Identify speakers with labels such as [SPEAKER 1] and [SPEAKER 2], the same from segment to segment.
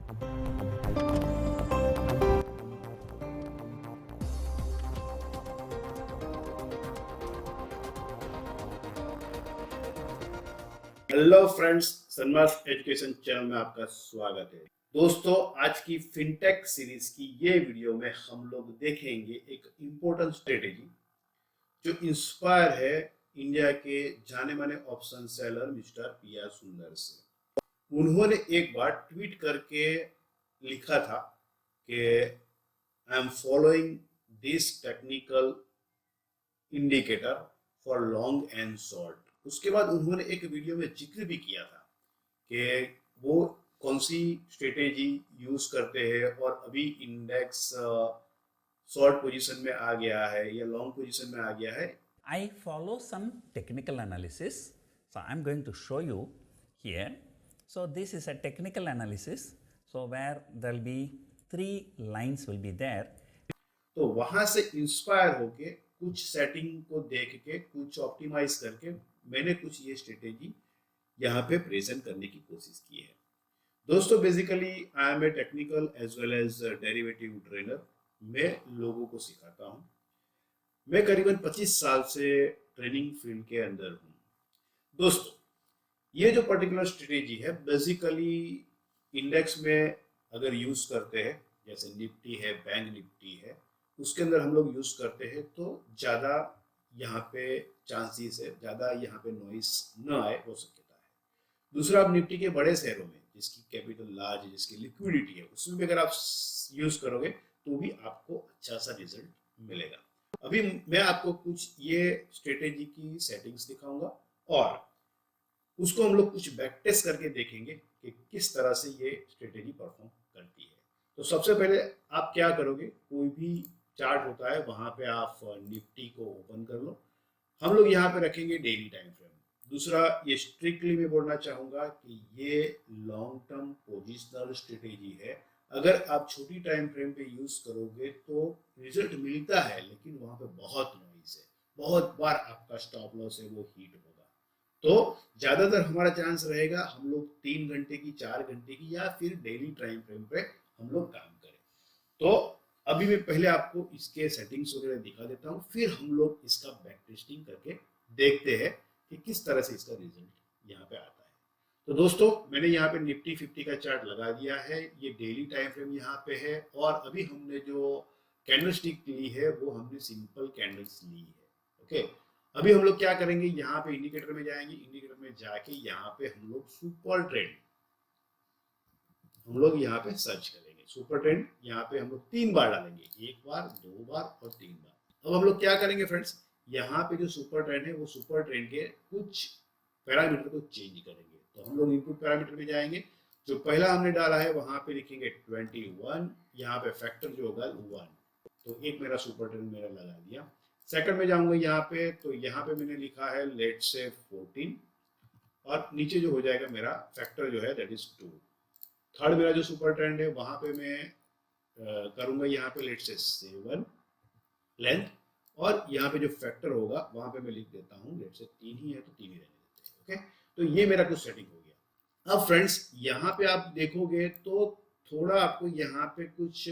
[SPEAKER 1] Hello friends, सनमार्क education channel में आपका स्वागत है। दोस्तों, आज की फिनटेक सीरीज की ये वीडियो में हम लोग देखेंगे एक इम्पोर्टेंट स्ट्रेटेजी जो इंस्पायर है इंडिया के जाने माने ऑप्शन सेलर मिस्टर पी.आर. सुंदर से। उन्होंने एक बार ट्वीट करके लिखा था कि I am following this technical indicator for long and short. उसके बाद उन्होंने एक वीडियो में जिक्र भी किया था कि वो कौन सी स्ट्रेटेजी यूज करते हैं और अभी इंडेक्स शॉर्ट पोजीशन में आ गया है या लॉन्ग पोजीशन में आ गया है।
[SPEAKER 2] I follow some technical analysis. So I'm going to show you here. So this is a technical analysis. So where there'll be 3 lines will be there.
[SPEAKER 1] तो वहां से इंस्पायर होके कुछ सेटिंग को देख के कुछ ऑप्टिमाइज करके मैंने कुछ ये स्ट्रेटेजी यहाँ पे प्रेजेंट करने की कोशिश की है। दोस्तों, basically I am a technical as well as derivative trainer. मैं लोगों को सिखाता हूँ। मैं करीबन 25 साल से ट्रेनिंग फील्ड के अंदर हूँ। दोस्तों, ये जो पर्टिकुलर स्ट्रेटेजी है बेसिकली इंडेक्स में अगर यूज करते हैं, जैसे निफ्टी है, बैंक निफ्टी है, उसके अंदर हम लोग यूज करते हैं तो ज़्यादा यहाँ पे चांसेस है, ज़्यादा यहाँ पे नॉइस न आए हो सकता है। दूसरा, आप निफ्टी के बड़े शेयरों में जिसकी कैपिटल लार्ज है, जिसकी लिक्विडिटी है, उसमें भी अगर आप यूज करोगे तो भी आपको अच्छा सा रिजल्ट मिलेगा। अभी मैं आपको कुछ ये स्ट्रेटेजी की सेटिंग्स दिखाऊंगा और उसको हम लोग कुछ बैक टेस्ट करके देखेंगे कि किस तरह से ये स्ट्रेटेजी परफॉर्म करती है। तो सबसे पहले आप क्या करोगे, कोई भी चार्ट होता है वहां पे आप निफ्टी को ओपन कर लो। हम लोग यहाँ पे रखेंगे डेली टाइम फ्रेम। दूसरा, ये स्ट्रिक्टली मैं बोलना चाहूंगा कि ये लॉन्ग टर्म पोजिशनल स्ट्रेटेजी है। अगर आप छोटी टाइम फ्रेम पे यूज करोगे तो रिजल्ट मिलता है, लेकिन वहां पे बहुत नॉइज है, बहुत बार आपका स्टॉप लॉस है वो हिट होगा। तो ज्यादातर हमारा चांस रहेगा हम लोग 3 घंटे की, 4 घंटे की या फिर डेली टाइम फ्रेम पे हम लोग काम करें। तो अभी मैं पहले आपको इसके सेटिंग्स वगैरह दिखा देता हूँ, फिर हम लोग इसका बैक टेस्टिंग करके देखते हैं कि किस तरह से इसका रिजल्ट यहाँ पे आता है। तो दोस्तों, मैंने यहाँ पे निफ्टी 50 का चार्ट लगा दिया है। ये डेली टाइम फ्रेम यहाँ पे है और अभी हमने जो कैंडलस्टिक ली है वो हमने सिंपल कैंडल्स ली है। ओके, अभी हम लोग क्या करेंगे, यहाँ पे इंडिकेटर में जाएंगे। इंडिकेटर में जाके यहाँ पे हम लोग सुपर ट्रेंड हम लोग यहाँ पे सर्च करेंगे। सुपर ट्रेंड यहाँ पे हम लोग 3 बार डालेंगे, 1 बार, 2 बार और 3 बार। अब हम लोग क्या करेंगे फ्रेंड्स, यहाँ पे जो सुपर ट्रेंड है वो सुपर ट्रेंड के कुछ पैरामीटर को चेंज करेंगे। तो हम लोग इनपुट पैरामीटर में जाएंगे। जो पहला हमने डाला है वहां पे लिखेंगे 21, यहाँ पे फैक्टर जो होगा 1। तो एक मेरा सुपर ट्रेंड मेरा लगा दिया। सेकंड में जाऊंगा यहाँ पे, तो यहाँ पे मैंने लिखा है लेट से 14 और नीचे जो हो जाएगा मेरा फैक्टर जो है दैट इज 2। थर्ड मेरा जो सुपर ट्रेंड है वहां पे मैं करूंगा यहाँ पे लेट से 7 लेंथ और यहाँ पे जो फैक्टर होगा वहां पे मैं लिख देता हूँ लेट से 3 ही है तो 3 ही रहने देते हैं। ओके, तो ये मेरा कुछ सेटिंग हो गया। अब फ्रेंड्स, यहाँ पे आप देखोगे तो थोड़ा आपको यहाँ पे कुछ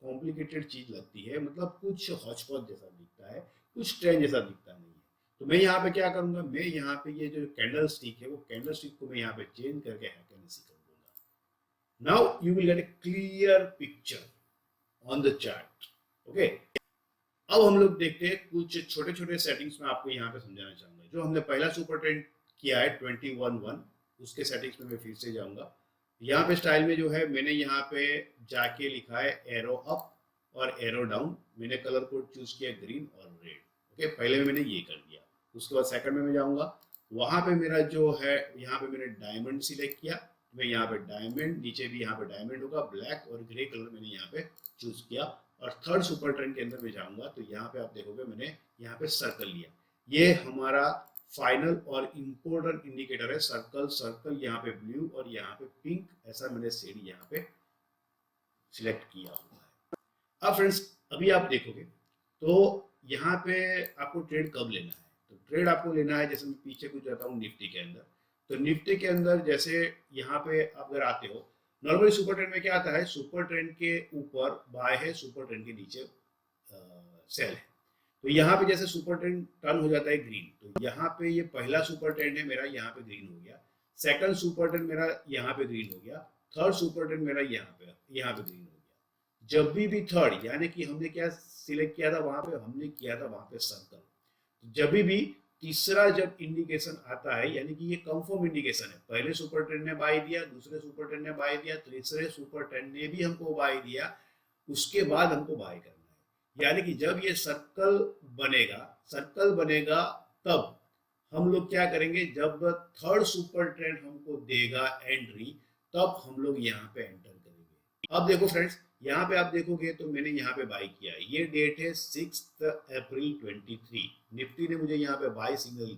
[SPEAKER 1] कॉम्प्लिकेटेड चीज लगती है, मतलब कुछ हॉचपॉच जैसा दिखता है, कुछ ट्रेंड जैसा दिखता नहीं है। तो मैं यहाँ पे क्या करूंगा, मैं यहाँ पे ये जो कैंडल स्टिक है वो कैंडल स्टिक को मैं यहाँ पे चेंज करके हैकेनेसी कर दूंगा। Now you will get A clear picture on the chart. Okay, अब हम लोग देखते हैं कुछ छोटे छोटे सेटिंग्स में आपको यहाँ पे समझाना चाहूंगा। जो हमने पहला सुपर ट्रेंड किया है 21-1, उसके सेटिंग्स में मैं फिर से जाऊंगा। यहाँ पे स्टाइल में जो है मैंने यहाँ पे जाके लिखा है एरो अप और एरो डाउन। मैंने कलर कोड चूज किया ग्रीन और रेड। ओके, पहले में मैंने ये कर दिया। उसके बाद सेकंड में मैं जाऊंगा, वहां पे मेरा जो है यहाँ पे मैंने डायमंड सिलेक्ट किया। मैं यहाँ पे डायमंड, नीचे भी यहाँ पे डायमंड होगा, ब्लैक और ग्रे कलर मैंने यहाँ पे चूज किया। और थर्ड सुपर ट्रेंड के अंदर मैं जाऊंगा तो यहाँ पे आप देखोगे मैंने यहाँ पे सर्कल लिया। ये हमारा फाइनल और इम्पोर्टेंट इंडिकेटर है। सर्कल सर्कल, यहाँ पे ब्लू और यहाँ पे पिंक, ऐसा मैंने शेड यहाँ पे सिलेक्ट किया हुआ है। अब फ्रेंड्स, अभी आप देखोगे तो यहाँ पे आपको ट्रेड कब लेना है। तो ट्रेड आपको लेना है, जैसे मैं पीछे कुछ जाता हूँ निफ्टी के अंदर। तो निफ्टी के अंदर जैसे यहाँ पे आप अगर आते हो नॉर्मली सुपर ट्रेंड में क्या आता है, सुपर ट्रेंड के ऊपर बाय है, सुपर ट्रेंड के नीचे सेल है। तो यहाँ पे जैसे सुपर ट्रेंड टर्न हो जाता है ग्रीन, तो यहाँ पे ये पहला सुपर ट्रेंड है मेरा, यहाँ पे ग्रीन हो गया। सेकंड सुपर ट्रेंड मेरा यहाँ पे ग्रीन हो गया। थर्ड सुपर ट्रेंड मेरा यहाँ पे ग्रीन हो गया। जब भी थर्ड, यानी कि हमने क्या सिलेक्ट किया था वहां पे, हमने किया था वहां पे सर्कल। जब भी तीसरा जब इंडिकेशन आता है, यानी कि ये कंफर्म इंडिकेशन है, पहले सुपर ट्रेंड ने बाय दिया, दूसरे सुपर ट्रेंड ने बाय दिया, तीसरे सुपर ट्रेंड ने भी हमको बाय दिया, उसके बाद हमको बाय करना है। यानी कि जब ये सर्कल बनेगा तब हम लोग क्या करेंगे, जब थर्ड सुपर ट्रेंड हमको देगा एंट्री, तब हम लोग यहाँ पे एंटर करेंगे। अब देखो फ्रेंड्स, यहाँ पे आप देखोगे तो मैंने यहाँ पे बाय किया है, ये डेट है 6 अप्रैल 23। निफ्टी ने मुझे यहाँ पे बाय सिग्नल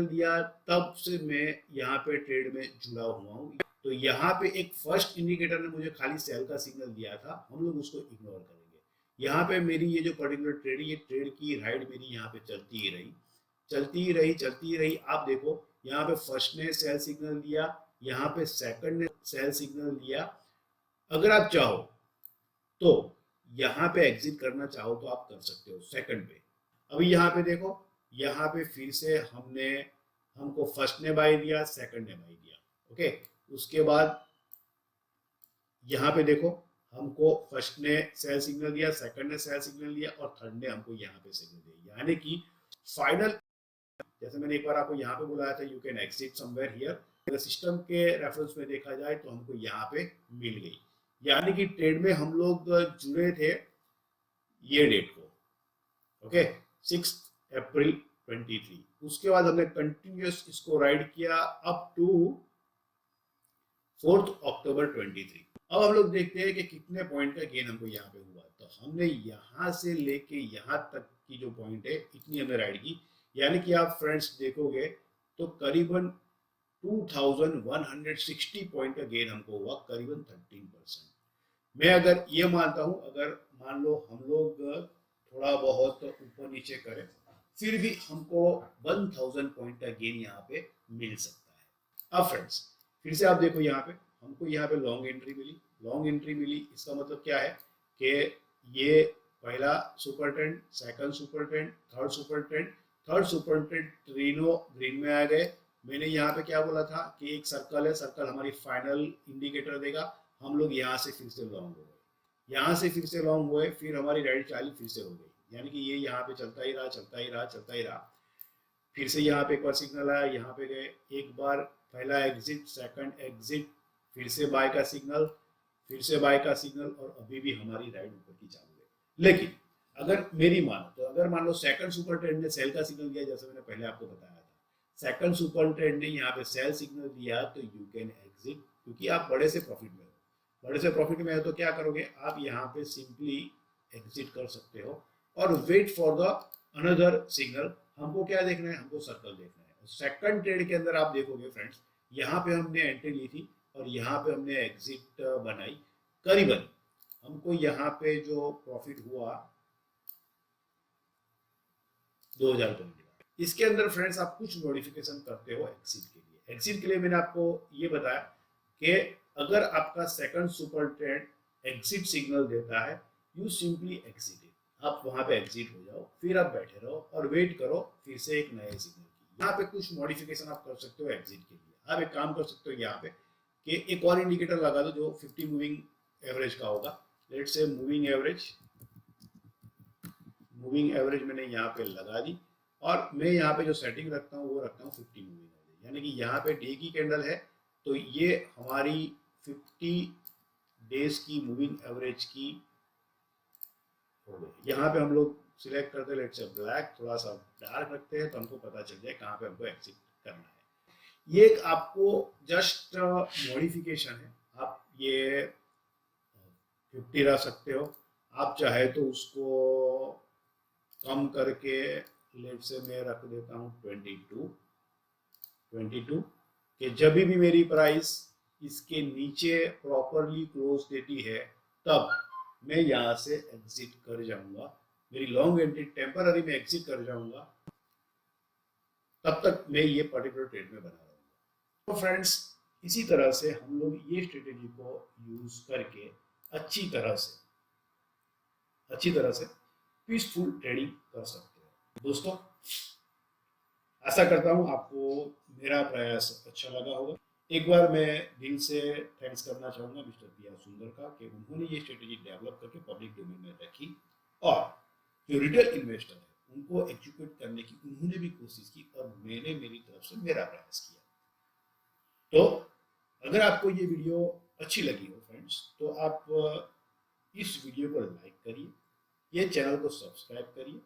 [SPEAKER 1] दिया, तब से मैं यहाँ पे ट्रेड में जुड़ा हुआ हूँ। तो यहाँ पे एक फर्स्ट इंडिकेटर ने मुझे खाली सेल का सिग्नल दिया था, हम लोग उसको इग्नोर करेंगे। यहाँ पे मेरी ये जो पर्टिकुलर ट्रेड, ये ट्रेड की राइड मेरी यहाँ पे चलती ही रही। आप देखो यहाँ पे फर्स्ट ने सेल सिग्नल दिया, यहाँ पे सेकंड ने सेल सिग्नल दिया। अगर आप चाहो तो यहाँ पे एग्जिट करना चाहो तो आप कर सकते हो सेकंड पे। अभी यहाँ पे देखो, यहाँ पे फिर से हमको फर्स्ट ने बाय दिया, सेकंड ने बाय दिया। ओके, उसके बाद यहाँ पे देखो, हमको फर्स्ट ने सेल सिग्नल दिया, सेकंड ने सेल सिग्नल दिया और थर्ड ने हमको यहाँ पे सिग्नल दिया। यानी कि फाइनल, जैसे मैंने एक बार आपको यहाँ पे बुलाया था, you can exit somewhere here, अगर सिस्टम के रेफरेंस में देखा जाए तो हमको यहाँ पे मिल गई। यानी कि ट्रेड में हम लोग जुड़े थे ये डेट को, ओके, 6 अप्रैल 23। उसके बाद हमने कंटिन्यूस इसको राइड किया अप टू 4 अक्टूबर 23। अब हम लोग देखते हैं कि कितने पॉइंट का गेन हमको यहाँ पे हुआ। तो हमने यहाँ से लेके यहाँ तक की जो पॉइंट है, इतनी हमने राइड की। यानी कि आप फ्रेंड्स देखोगे तो करीबन 2160 पॉइंट का गेन हमको हुआ, करीबन 13%। मैं अगर ये मानता हूं, अगर मान लो हम लोग थोड़ा बहुत ऊपर नीचे करें, फिर भी हमको 1000 पॉइंट का गेन यहाँ पे मिल सकता है। अब फ्रेंड्स फिर से आप देखो, यहाँ पे हमको यहाँ पे लॉन्ग एंट्री मिली। इसका मतलब क्या है कि ये पहला super trend, second super trend, third super trend तीनों ग्रीन में आ गए। मैंने यहाँ पे क्या बोला था कि एक सर्कल है, सर्कल हमारी फाइनल इंडिकेटर देगा। हम लोग यहाँ से फिर से लॉन्ग हो गए, फिर हमारी राइट चाली फिर से हो गई। यानी कि ये यहाँ पे चलता ही रहा। फिर से यहाँ पे एक बार सिग्नल आया, यहाँ पे गए, एक बार पहला एग्जिट, सेकंड एग्जिट, फिर से बाय का सिग्नल, और अभी भी हमारी राइड ऊपर की चालू है। लेकिन अगर मेरी मानो तो, अगर मान लो सेकंड सुपर ट्रेंड ने सेल का सिग्नल दिया, जैसे मैंने पहले आपको बताया था, सेकंड सुपर ट्रेंड ने यहाँ पे सेल सिग्नल दिया, तो यू कैन एग्जिट, क्योंकि आप बड़े से प्रॉफिट में हो। तो क्या करोगे, आप यहाँ पे सिंपली एग्जिट कर सकते हो और wait for the another signal. हमको क्या देखना है, हमको सर्कल देखना है। सेकंड ट्रेड के अंदर आप देखोगे फ्रेंड्स, यहाँ पे हमने एंट्री ली थी और यहाँ पे हमने एग्जिट बनाई। करीबन हमको यहाँ पे जो प्रॉफिट हुआ 2000 पॉइंट। इसके अंदर फ्रेंड्स आप कुछ मॉडिफिकेशन करते हो एग्जिट के लिए मैंने आपको ये बताया कि अगर आपका second super trend exit signal देता है, यू सिंपली एग्जिट, आप वहां पे एग्जिट हो जाओ, फिर आप बैठे रहो और वेट करो फिर से एक नए सिग्नल की। यहाँ पे कुछ मॉडिफिकेशन आप कर सकते हो एग्जिट के लिए। आप एक काम कर सकते हो यहाँ पे कि एक और इंडिकेटर लगा दो जो 50 मूविंग एवरेज का होगा। लेट्स से मूविंग एवरेज मैंने यहाँ पे लगा दी, और मैं यहाँ पे जो सेटिंग रखता हूँ वो रखता हूँ 50 मूविंग एवरेज। यानी कि यहाँ पे डे की कैंडल है, तो ये हमारी 50 डेज की मूविंग एवरेज की हो गई। यहाँ पे हम लोग सिलेक्ट करते हैं, लेट्स से ब्लैक, थोड़ा सा डार्क रखते हैं तो हमको पता चल जाए कहाँ पे हमको एग्जिट करना है। ये एक आपको जस्ट मॉडिफिकेशन है, आप ये 50 रख सकते हो। आप चाहे तो उसको कम करके लेट से मैं रख देता हूँ 22 कि जब भी मेरी प्राइस इसके नीचे प्रॉपरली क्लोज देती है तब मैं यहाँ से एग्जिट कर जाऊंगा। मेरी लॉन्ग एंट्री टेम्पररी में एग्जिट कर जाऊंगा, तब तक मैं ये पर्टिकुलर ट्रेड में बना रहूंगा। तो फ्रेंड्स इसी तरह से हम लोग ये स्ट्रेटेजी को यूज करके अच्छी तरह से पीसफुल ट्रेडिंग कर सकते हैं। दोस्तों, आशा करता हूँ आपको मेरा प्रयास अच्छा लगा होगा। एक बार मैं दिल से थैंक्स करना चाहूँगा मिस्टर पी आर सुंदर का कि उन्होंने ये स्ट्रेटेजी डेवलप करके पब्लिक डोमेन में रखी और जो रिटेल इन्वेस्टर है उनको एजुकेट करने की उन्होंने भी कोशिश की और मैंने मेरी तरफ से मेरा प्रयास किया। तो अगर आपको ये वीडियो अच्छी लगी हो फ्रेंड्स, तो आप इस वीडियो को लाइक करिए, ये चैनल को सब्सक्राइब करिए